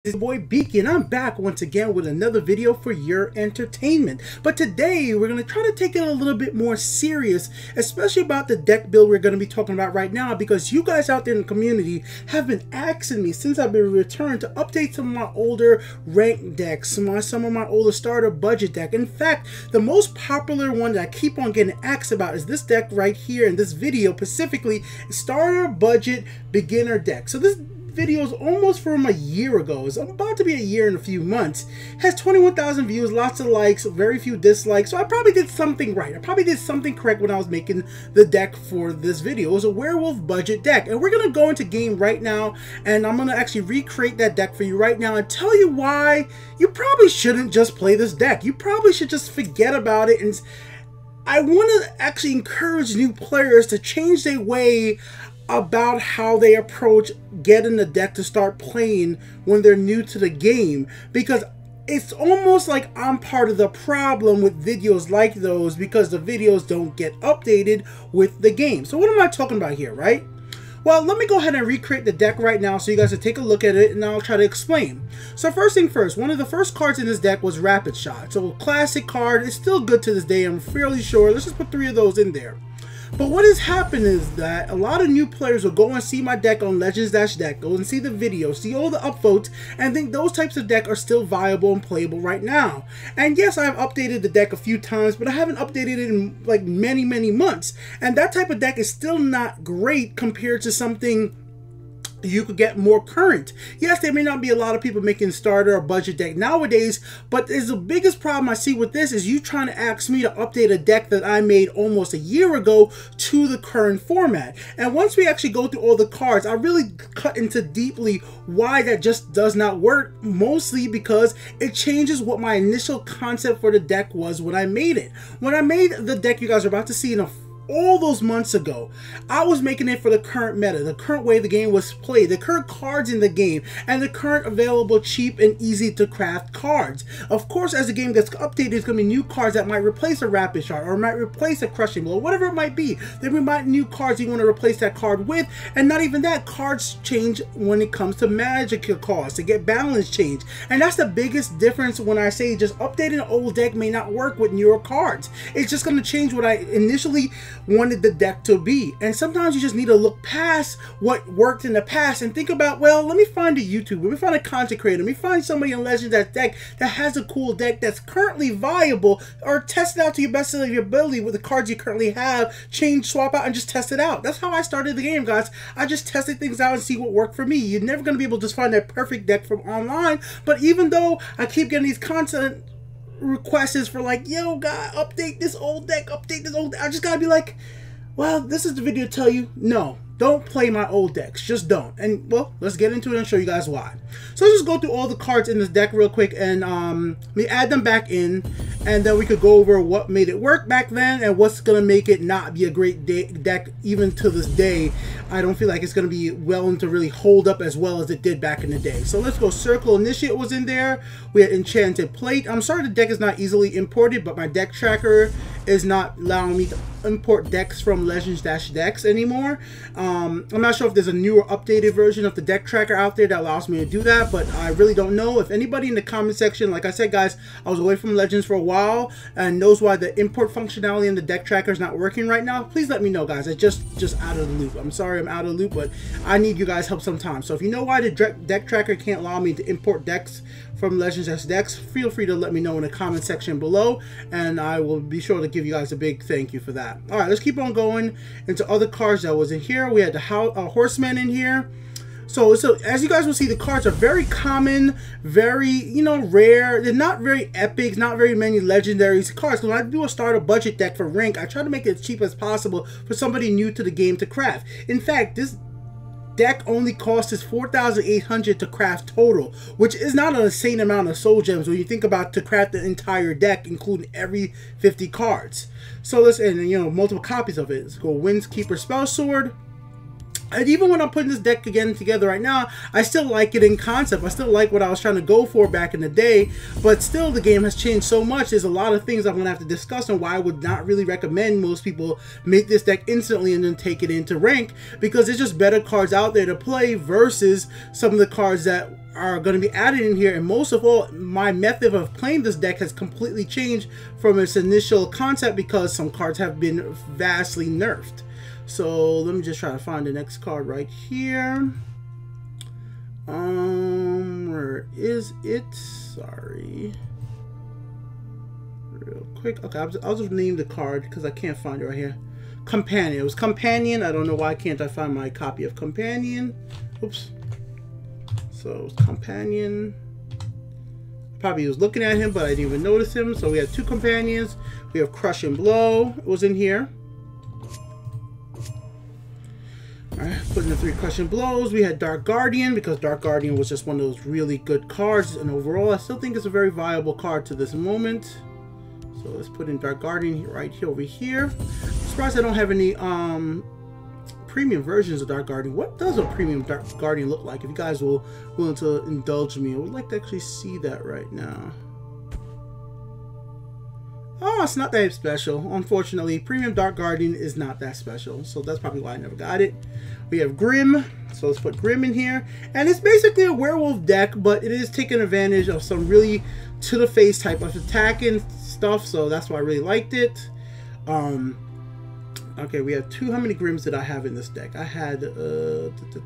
It's your boy Beaky, and I'm back once again with another video for your entertainment. But today we're going to try to take it a little bit more serious, especially about the deck build we're going to be talking about right now, because you guys out there in the community have been asking me since I've been returned to update some of my older ranked decks, some of my older starter budget deck. In fact, the most popular one that I keep on getting asked about is this deck right here in this video, specifically starter budget beginner deck. So this video is almost from a year ago. It's about to be a year in a few months. Has 21,000 views, lots of likes, very few dislikes. So I probably did something right. I probably did something correct when I was making the deck for this video. It was a werewolf budget deck, and we're gonna go into game right now, and I'm gonna actually recreate that deck for you right now and tell you why you probably shouldn't just play this deck. You probably should just forget about it. And I want to actually encourage new players to change their way about how they approach getting the deck to start playing when they're new to the game, because it's almost like I'm part of the problem with videos like those, because the videos don't get updated with the game. So what am I talking about here, right? Well, let me go ahead and recreate the deck right now so you guys can take a look at it, and I'll try to explain. So first thing first, one of the first cards in this deck was Rapid Shot. So a classic card. It's still good to this day, I'm fairly sure. Let's just put 3 of those in there. But what has happened is that a lot of new players will go and see my deck on Legends-Deck, go and see the video, see all the upvotes, and think those types of deck are still viable and playable right now. And yes, I've updated the deck a few times, but I haven't updated it in like many months. And that type of deck is still not great compared to something you could get more current. Yes, there may not be a lot of people making starter or budget deck nowadays, but the biggest problem I see with this is you trying to ask me to update a deck that I made almost a year ago to the current format. And once we actually go through all the cards, I really cut into deeply why that just does not work, mostly because it changes what my initial concept for the deck was when I made it. When I made the deck you guys are about to see in all those months ago, I was making it for the current meta, the current way the game was played, the current cards in the game, and the current available cheap and easy to craft cards. Of course, as the game gets updated, there's going to be new cards that might replace a Rapid Shot or might replace a Crushing Blow, whatever it might be. There might be new cards you want to replace that card with, and not even that, cards change when it comes to magic costs, to get balance change. And that's the biggest difference when I say just updating an old deck may not work with newer cards. It's just going to change what I initially wanted the deck to be. And sometimes you just need to look past what worked in the past and think about, well, let me find a YouTuber, let me find a content creator, let me find somebody in Legends Deck that has a cool deck that's currently viable, or test it out to your best of your ability with the cards you currently have, change, swap out, and just test it out. That's how I started the game, guys. I just tested things out and see what worked for me. You're never going to be able to just find that perfect deck from online, but even though I keep getting these content requests for like, yo, God, update this old deck, update this old deck, I just gotta be like, well, this is the video to tell you, no, don't play my old decks, just don't. And well, let's get into it and show you guys why. So let's just go through all the cards in this deck real quick, and we add them back in, and then we could go over what made it work back then and what's gonna make it not be a great deck even to this day. I don't feel like it's gonna be willing to really hold up as well as it did back in the day. So let's go. Circle Initiate was in there. We had Enchanted Plate. I'm sorry the deck is not easily imported, but my deck tracker is not allowing me to import decks from Legends-Decks anymore. I'm not sure if there's a newer updated version of the deck tracker out there that allows me to do that, but I really don't know. If anybody in the comment section, like I said, guys, I was away from Legends for a while and knows why the import functionality in the deck tracker is not working right now, please let me know, guys. I just out of the loop. I'm sorry I'm out of the loop, but I need you guys' help sometimes. So if you know why the deck tracker can't allow me to import decks from Legends-Decks, feel free to let me know in the comment section below, and I will be sure to give you guys a big thank you for that. All right, let's keep on going into other cards that was in here. We had the Horseman in here. So as you guys will see, the cards are very common, very, you know, rare. They're not very epic, not very many legendary cards. When I do a starter budget deck for rank, I try to make it as cheap as possible for somebody new to the game to craft. In fact, this deck only costs us 4,800 to craft total, which is not an insane amount of soul gems when you think about to craft the entire deck, including every 50 cards. So let's, and you know, multiple copies of it. Let's go Windskeeper Spell Sword. And even when I'm putting this deck again together right now, I still like it in concept. I still like what I was trying to go for back in the day, but still the game has changed so much. There's a lot of things I'm going to have to discuss on why I would not really recommend most people make this deck instantly and then take it into rank, because there's just better cards out there to play versus some of the cards that are going to be added in here, and most of all, my method of playing this deck has completely changed from its initial concept because some cards have been vastly nerfed. So let me just try to find the next card right here. Where is it? Sorry. Real quick. Okay, I'll just name the card because I can't find it right here. Companion. It was Companion. I don't know why can't I find my copy of Companion. Oops. So it's Companion. Probably was looking at him, but I didn't even notice him. So we have two Companions. We have Crush and Blow. It was in here. Alright, putting the 3 Crush and Blows. We had Dark Guardian because Dark Guardian was just one of those really good cards. And overall, I still think it's a very viable card to this moment. So let's put in Dark Guardian right here over here. I'm surprised I don't have any premium versions of Dark Guardian. What does a premium Dark Guardian look like? If you guys will willing to indulge me, I would like to actually see that right now. Oh, it's not that special. Unfortunately, premium Dark Guardian is not that special, so that's probably why I never got it. We have Grim, so let's put Grim in here. And it's basically a werewolf deck, but it is taking advantage of some really to-the-face type of attacking stuff, so that's why I really liked it. Okay, we have 2. How many Grims did I have in this deck? I had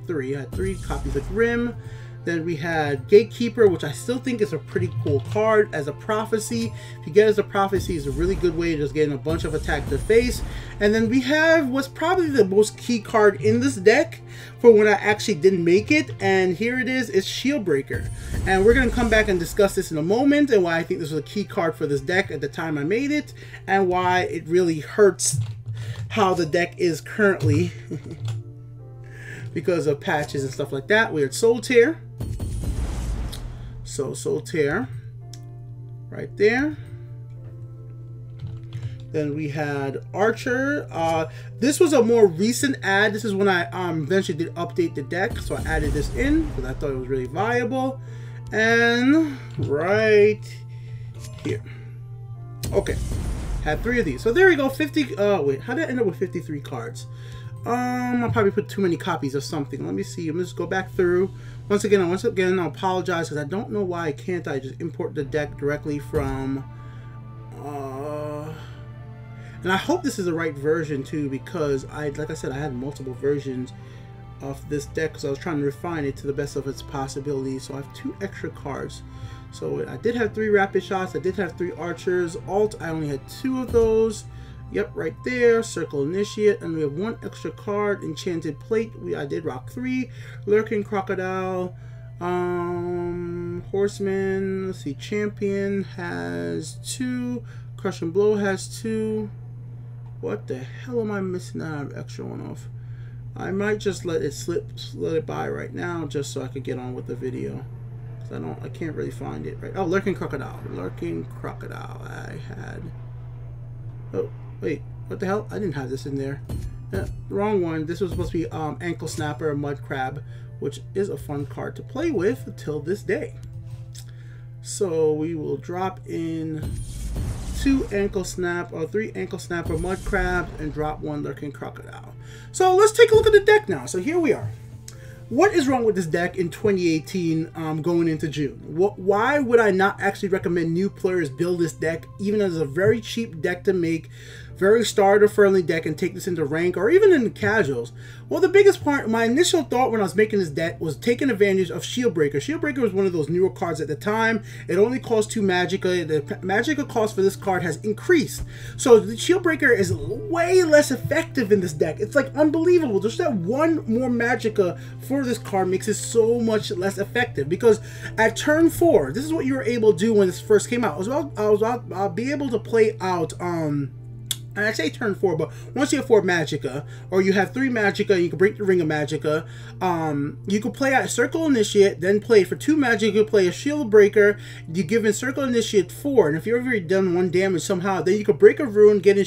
3. I had 3 copies of Grim. Then we had Gatekeeper, which I still think is a pretty cool card as a prophecy. If you get it as a prophecy, it's a really good way of just getting a bunch of attack to the face. And then we have what's probably the most key card in this deck for when I actually didn't make it. And here it is, it's Shieldbreaker. And we're going to come back and discuss this in a moment and why I think this was a key card for this deck at the time I made it. And why it really hurts how the deck is currently because of patches and stuff like that. We had Soul Tear. So Soul Tear right there. Then we had Archer. This was a more recent add. This is when I eventually did update the deck, so I added this in because I thought it was really viable. And right here. Okay, had 3 of these. So there we go. 50. Wait, how did I end up with 53 cards? I'll probably put too many copies of something. Let me see. Let me just go back through. Once again, I apologize because I don't know why can't I just import the deck directly from. And I hope this is the right version too, because like I said, I had multiple versions of this deck because I was trying to refine it to the best of its possibilities. So I have 2 extra cards. So I did have 3 Rapid Shots. I did have 3 Archers. Alt, I only had 2 of those. Yep, right there. Circle Initiate, and we have 1 extra card. Enchanted Plate. I did rock 3. Lurking Crocodile. Horseman. Let's see. Champion has 2. Crush and Blow has 2. What the hell am I missing out of extra one off? I might just let it by right now, just so I could get on with the video. I can't really find it right. Oh, Lurking Crocodile. Lurking Crocodile. I had. Oh. Wait, what the hell? I didn't have this in there. Wrong one. This was supposed to be Ankle Snapper, Mud Crab, which is a fun card to play with until this day. So we will drop in 2 Ankle Snap or 3 Ankle Snapper Mud Crabs and drop 1 Lurking Crocodile. So let's take a look at the deck now. So here we are. What is wrong with this deck in 2018 going into June? Why would I not actually recommend new players build this deck, even as a very cheap deck to make, very starter-friendly deck, and take this into rank or even into casuals? Well, the biggest part, my initial thought when I was making this deck was taking advantage of Shieldbreaker. Shieldbreaker was one of those newer cards at the time. It only cost 2 Magicka. The Magicka cost for this card has increased. So the Shieldbreaker is way less effective in this deck. It's like unbelievable. Just that 1 more Magicka for this card makes it so much less effective, because at turn 4, this is what you were able to do when this first came out. I'll be able to play out and I say turn 4, but once you have 4 Magicka, or you have 3 Magicka, you can break the Ring of Magicka, you can play out Circle Initiate, then play for 2 Magicka, play a Shield Breaker, you give in Circle Initiate 4, and if you've already done 1 damage somehow, then you can break a rune, get in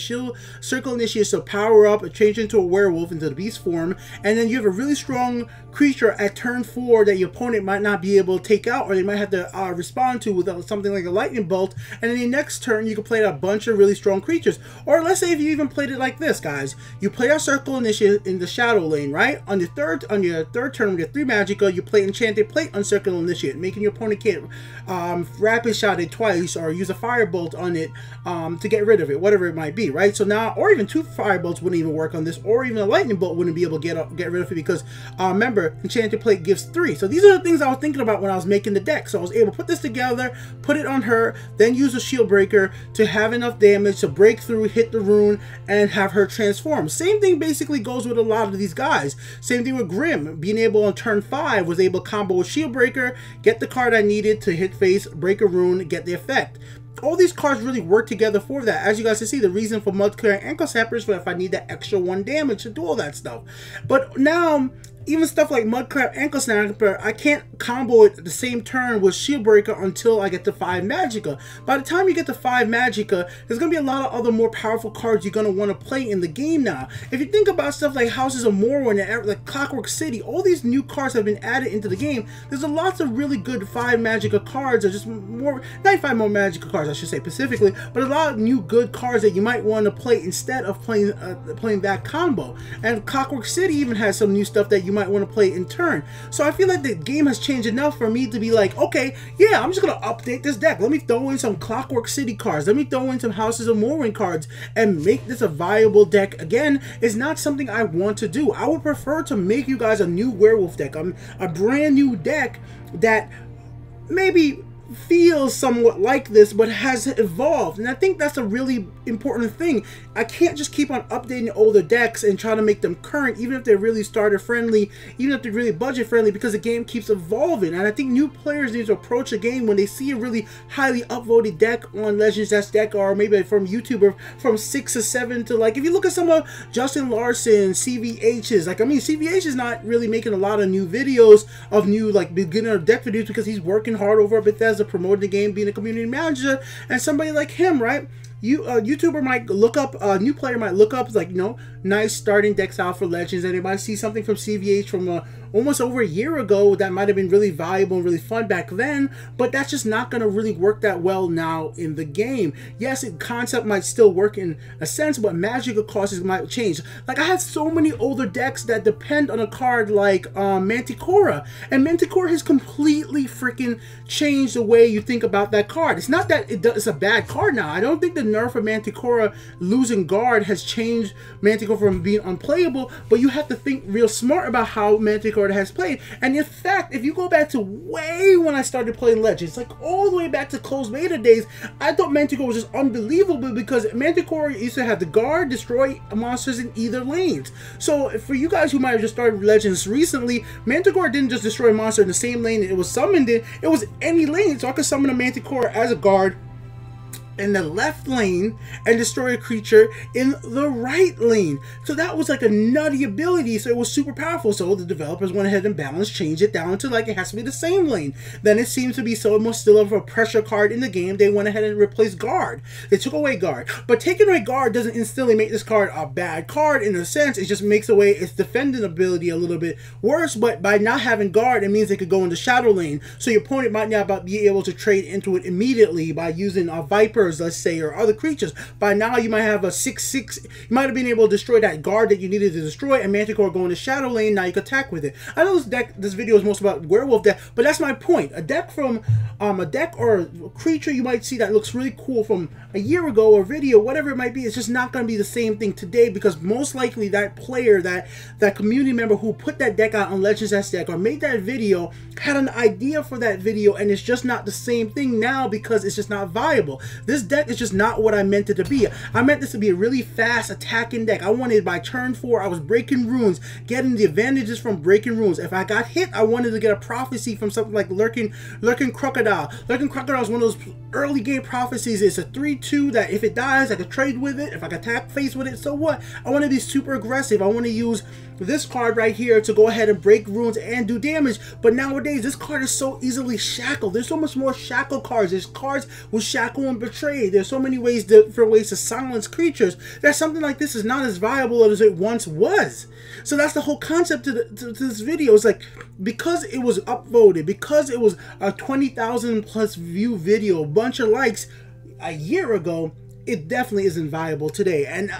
Circle Initiate, so power up, change into a werewolf, into the beast form, and then you have a really strong creature at turn 4 that your opponent might not be able to take out, or they might have to respond to with something like a lightning bolt, and then the next turn you can play out a bunch of really strong creatures. Or let's let's say if you even played it like this, guys. You play a Circle Initiate in the Shadow lane, right? On your third turn with your 3 Magicka, you play Enchanted Plate on Circle Initiate, making your opponent can't Rapid Shot it twice or use a Firebolt on it to get rid of it, whatever it might be, right? So now, or even 2 Firebolts wouldn't even work on this, or even a Lightning Bolt wouldn't be able to get rid of it because remember, Enchanted Plate gives 3. So these are the things I was thinking about when I was making the deck. So I was able to put this together, put it on her, then use a Shield Breaker to have enough damage to break through, hit the rune, and have her transform. Same thing basically goes with a lot of these guys. Same thing with Grim, being able on turn 5 was able to combo with Shield Breaker, get the card I needed to hit face, break a rune, get the effect. All these cards really work together for that. As you guys can see, the reason for Mudclare and Ankle Snappers for if I need that extra 1 damage to do all that stuff. But now, even stuff like Mudclap, Ankle Snapper, I can't combo it the same turn with Shield Breaker until I get to 5 Magicka. By the time you get to 5 Magicka, there's going to be a lot of other more powerful cards you're going to want to play in the game now. If you think about stuff like Houses of Morrowind and like Clockwork City, all these new cards have been added into the game. There's a lots of really good 5 Magicka cards, or just more, 95 more Magicka cards I should say specifically, but a lot of new good cards that you might want to play instead of playing that combo. And Clockwork City even has some new stuff that you might want to play in turn. So I feel like the game has changed enough for me to be like, okay, yeah, I'm just gonna update this deck. Let me throw in some Clockwork City cards, let me throw in some Houses of Morrowind cards and make this a viable deck again. Is not something I want to do. I would prefer to make you guys a new werewolf deck, a brand new deck that maybe feels somewhat like this but has evolved, and I think that's a really important thing. I can't just keep on updating older decks and try to make them current, even if they're really starter friendly, even if they're really budget friendly, because the game keeps evolving. And I think new players need to approach a game when they see a really highly upvoted deck on Legends That's Deck, or maybe from YouTuber from 6 or 7 to, like, if you look at some of Justin Larson, CVH's, like, I mean, CVH is not really making a lot of new videos of new like beginner deck videos because he's working hard over at Bethesda promoting the game, being a community manager. And somebody like him, right, YouTuber might look up, a new player might look up, like, you know, nice starting decks out for Legends, and they might see something from CVH from almost over a year ago that might have been really valuable and really fun back then, but that's just not going to really work that well now in the game. Yes, the concept might still work in a sense, but Magicka costs might change. Like, I have so many older decks that depend on a card like Manticora, and Manticora has completely freaking changed the way you think about that card. It's not that it's a bad card now. I don't think the nerf of Manticora losing guard has changed Manticora from being unplayable, but you have to think real smart about how Manticora has played. And in fact, if you go back to way when I started playing Legends, like all the way back to closed beta days, I thought Manticora was just unbelievable because Manticora used to have the guard, destroy monsters in either lanes. So for you guys who might have just started Legends recently, Manticora didn't just destroy a monster in the same lane it was summoned in, it was any lane. So I could summon a Manticora as a guard in the left lane and destroy a creature in the right lane. So that was like a nutty ability, so it was super powerful. So the developers went ahead and balanced, changed it down to like it has to be the same lane. Then it seems to be so much still of a pressure card in the game, they went ahead and replaced guard. They took away guard, but taking away guard doesn't instantly make this card a bad card in a sense. It just makes away its defending ability a little bit worse. But by not having guard, it means they could go into shadow lane, so your opponent might not be able to trade into it immediately by using a Viper, let's say, or other creatures. By now you might have a 6/6, you might have been able to destroy that guard that you needed to destroy, and Manticora going to shadow lane, now you can attack with it. I know this video is most about werewolf deck, but that's my point. A deck from a deck or a creature you might see that looks really cool from a year ago or video, whatever it might be, it's just not going to be the same thing today, because most likely that player, that community member who put that deck out on Legends That's Deck or made that video had an idea for that video, and it's just not the same thing now because it's just not viable. This deck is just not what I meant it to be. I meant this to be a really fast attacking deck. I wanted by turn 4, I was breaking runes, getting the advantages from breaking runes. If I got hit, I wanted to get a prophecy from something like Lurking Crocodile. Lurking Crocodile is one of those early game prophecies. It's a 3/2 that if it dies, I could trade with it. If I could attack face with it, so what? I want to be super aggressive. I want to use this card right here to go ahead and break runes and do damage. But nowadays, this card is so easily shackled. There's so much more shackle cards. There's cards with shackle and betray. There's so many ways, different ways to silence creatures, that something like this is not as viable as it once was. So that's the whole concept to this video. It's like, because it was upvoted, because it was a 20,000 plus view video, a bunch of likes a year ago, it definitely isn't viable today. And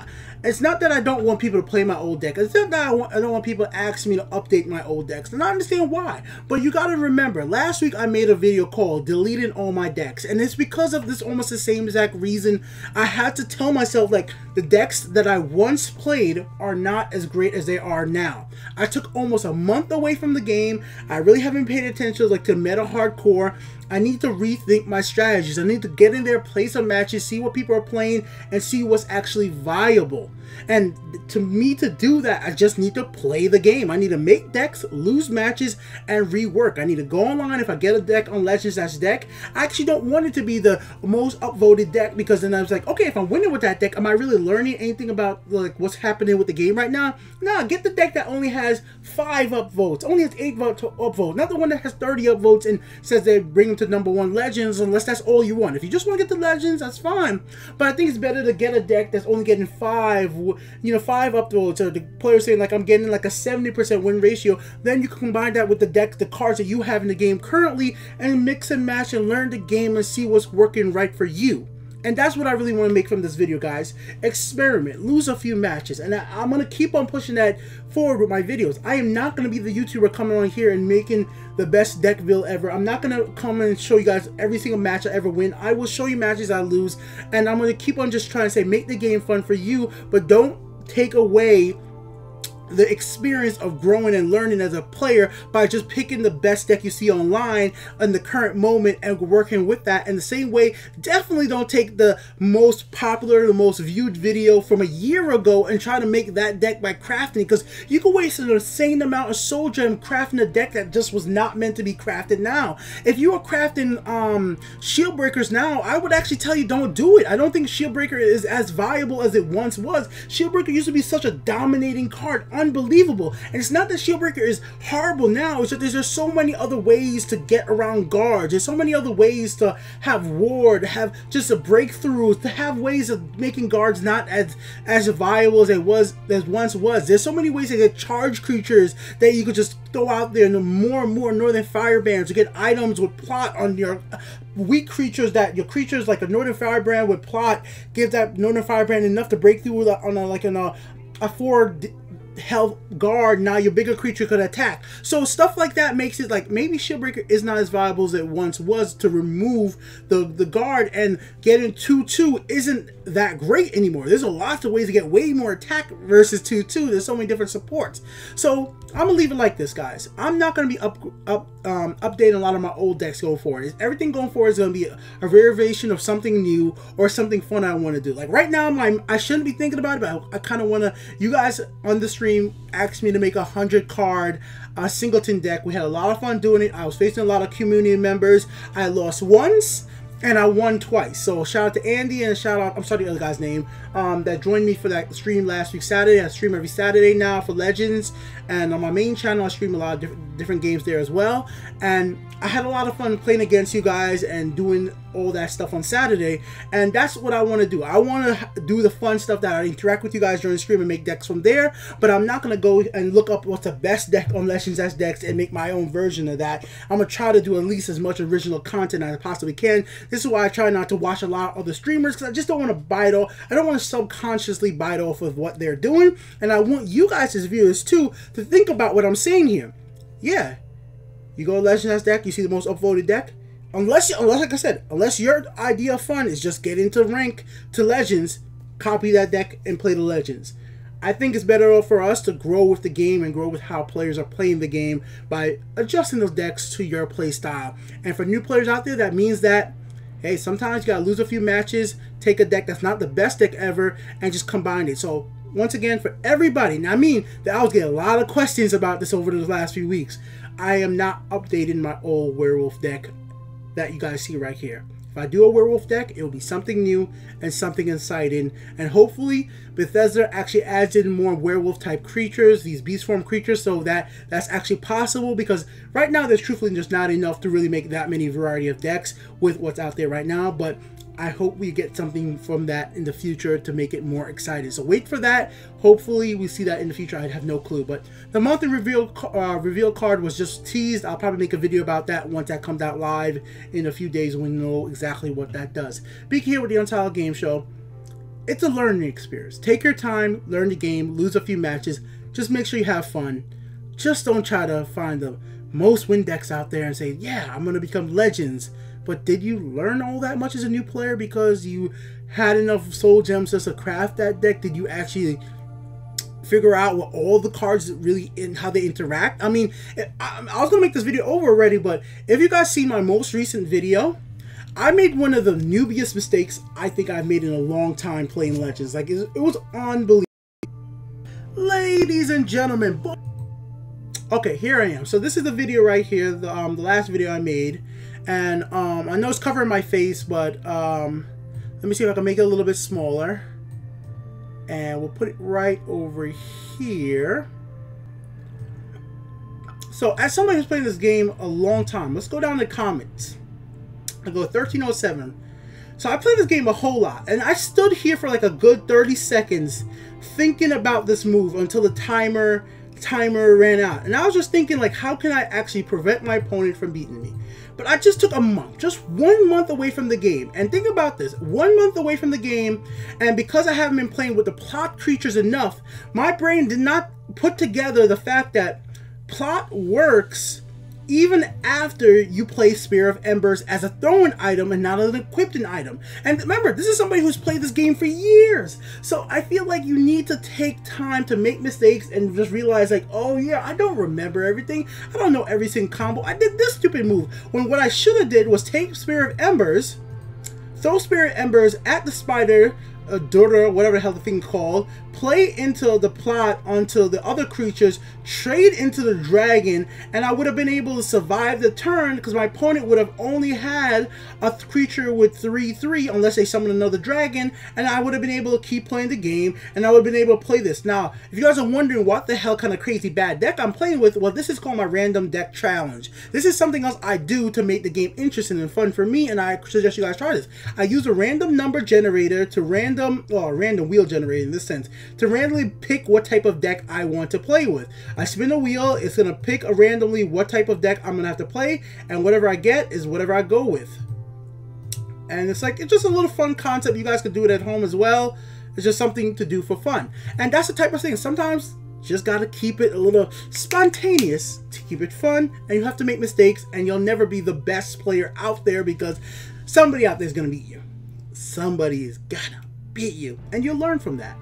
it's not that I don't want people to play my old deck. It's not that I don't want people to ask me to update my old decks. And I understand why. But you got to remember, last week I made a video called Deleting All My Decks. And it's because of this almost the same exact reason. I had to tell myself, like, the decks that I once played are not as great as they are now. I took almost a month away from the game. I really haven't paid attention, like, to meta hardcore. I need to rethink my strategies. I need to get in there, play some matches, see what people are playing, and see what's actually viable. And to me, to do that, I just need to play the game. I need to make decks, lose matches, and rework. I need to go online. If I get a deck on Legends that's deck, I actually don't want it to be the most upvoted deck, because then I was like, okay, if I'm winning with that deck, am I really learning anything about like what's happening with the game right now? Nah, get the deck that only has 5 upvotes, only has 8 upvotes, not the one that has 30 upvotes and says they bring them to #1 Legends, unless that's all you want. If you just want to get the Legends, that's fine. But I think it's better to get a deck that's only getting 5 upvotes, or the player saying like I'm getting like a 70% win ratio. Then you can combine that with the deck, the cards that you have in the game currently, and mix and match and learn the game and see what's working right for you. And that's what I really want to make from this video, guys. Experiment, lose a few matches, and I'm going to keep on pushing that forward with my videos. I am not going to be the YouTuber coming on here and making the best deck build ever. I'm not going to come and show you guys every single match I ever win. I will show you matches I lose, and I'm going to keep on just trying to say make the game fun for you, but don't take away the experience of growing and learning as a player by just picking the best deck you see online in the current moment and working with that. In the same way, definitely don't take the most popular, the most viewed video from a year ago and try to make that deck by crafting, because you can waste an insane amount of soul gem crafting a deck that just was not meant to be crafted now. If you are crafting shield breakers now, I would actually tell you don't do it. I don't think shield breaker is as viable as it once was. Shield breaker used to be such a dominating card, unbelievable. And it's not that Shieldbreaker is horrible now, it's that there's just so many other ways to get around guards. There's so many other ways to have ward, have just a breakthrough, to have ways of making guards not as viable as once was. There's so many ways to get charge creatures that you could just throw out there, and more and more Northern Firebands to get items with plot on your weak creatures, that your creatures like a Northern Firebrand with plot gives that Northern Firebrand enough to break through on a 4 health guard. Now your bigger creature could attack. So stuff like that makes it like maybe Shieldbreaker is not as viable as it once was to remove the guard, and getting 2/2 isn't that great anymore. There's a lot of ways to get way more attack versus 2/2. There's so many different supports. So I'm gonna leave it like this, guys. I'm not gonna be updating a lot of my old decks going forward. Everything going forward is gonna be a variation of something new or something fun I want to do. Like right now, I shouldn't be thinking about it, but I kind of want to. You guys on the stream asked me to make a 100 card singleton deck. We had a lot of fun doing it. I was facing a lot of community members. I lost once and I won twice. So shout out to Andy, and shout out, I'm sorry the other guy's name, that joined me for that stream last week Saturday. I stream every Saturday now for Legends, and on my main channel I stream a lot of different games there as well. And I had a lot of fun playing against you guys and doing all that stuff on Saturday, and that's what I want to do. I want to do the fun stuff that I interact with you guys during the stream and make decks from there, but I'm not going to go and look up what's the best deck on Legends as decks and make my own version of that. I'm going to try to do at least as much original content as I possibly can. This is why I try not to watch a lot of other streamers, because I just don't want to bite off. I don't want to subconsciously bite off of what they're doing, and I want you guys as viewers too to think about what I'm saying here. Yeah, you go Legends as deck, you see the most upvoted deck. Unless like I said, unless your idea of fun is just get into rank to Legends, copy that deck and play the Legends. I think it's better for us to grow with the game and grow with how players are playing the game by adjusting those decks to your play style. And for new players out there, that means that, hey, sometimes you gotta lose a few matches, take a deck that's not the best deck ever, and just combine it. So once again, for everybody, now I mean that I was getting a lot of questions about this over the last few weeks. I am not updating my old werewolf deck that you guys see right here. If I do a werewolf deck, it will be something new and something exciting, and hopefully Bethesda actually adds in more werewolf type creatures, these beast form creatures, so that that's actually possible, because right now there's truthfully just not enough to really make that many variety of decks with what's out there right now. But I hope we get something from that in the future to make it more exciting. So wait for that. Hopefully we see that in the future. I have no clue. But the monthly reveal card was just teased. I'll probably make a video about that once that comes out live in a few days when we know exactly what that does. Beak here with the Untitled Game Show. it's a learning experience. Take your time, learn the game, lose a few matches. Just make sure you have fun. Just don't try to find the most win decks out there and say, yeah, I'm going to become legends. But did you learn all that much as a new player because you had enough soul gems just to craft that deck? Did you actually figure out what all the cards really how they interact? I mean, I was going to make this video over already, but if you guys see my most recent video, I made one of the newbiest mistakes I think I've made in a long time playing Legends. Like, it was unbelievable. Ladies and gentlemen, okay, here I am. So this is the video right here, the last video I made. And I know it's covering my face, but let me see if I can make it a little bit smaller. And we'll put it right over here. So as somebody who's playing this game a long time, let's go down to comments. I go 1307. So I played this game a whole lot, and I stood here for like a good 30 seconds thinking about this move until the timer ran out. And I was just thinking, like, how can I actually prevent my opponent from beating me? But I just took a month, just 1 month away from the game. And think about this, 1 month away from the game, and because I haven't been playing with the plot creatures enough, my brain did not put together the fact that plot works even after you play Spear of Embers as a thrown item and not an equipped item. And remember, this is somebody who's played this game for years. So I feel like you need to take time to make mistakes and just realize, like, oh yeah, I don't remember everything. I don't know every single combo. I did this stupid move when what I should have did was take Spear of Embers, throw Spear of Embers at the spider, Dora, whatever the hell the thing called, play into the plot onto the other creatures, trade into the dragon, and I would have been able to survive the turn because my opponent would have only had a creature with 3/3 unless they summon another dragon, and I would have been able to keep playing the game, and I would have been able to play this. Now, if you guys are wondering what the hell kind of crazy bad deck I'm playing with, well, this is called my random deck challenge. This is something else I do to make the game interesting and fun for me, and I suggest you guys try this. I use a random number generator to random wheel generator in this sense, to randomly pick what type of deck I want to play with. I spin a wheel, it's going to pick randomly what type of deck I'm going to have to play, and whatever I get is whatever I go with. And it's just a little fun concept. You guys could do it at home as well. It's just something to do for fun. And that's the type of thing. Sometimes you just got to keep it a little spontaneous to keep it fun, and you have to make mistakes, and you'll never be the best player out there because somebody out there is going to beat you. Somebody is gonna beat you, and you'll learn from that.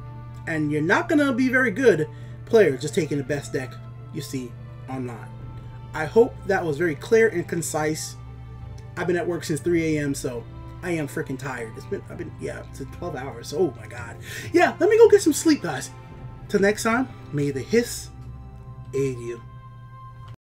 And you're not gonna be very good player just taking the best deck you see online. I hope that was very clear and concise. I've been at work since 3 a.m. so I am freaking tired. It's 12 hours. Oh my god. Yeah, let me go get some sleep, guys. Till next time, may the hiss aid you.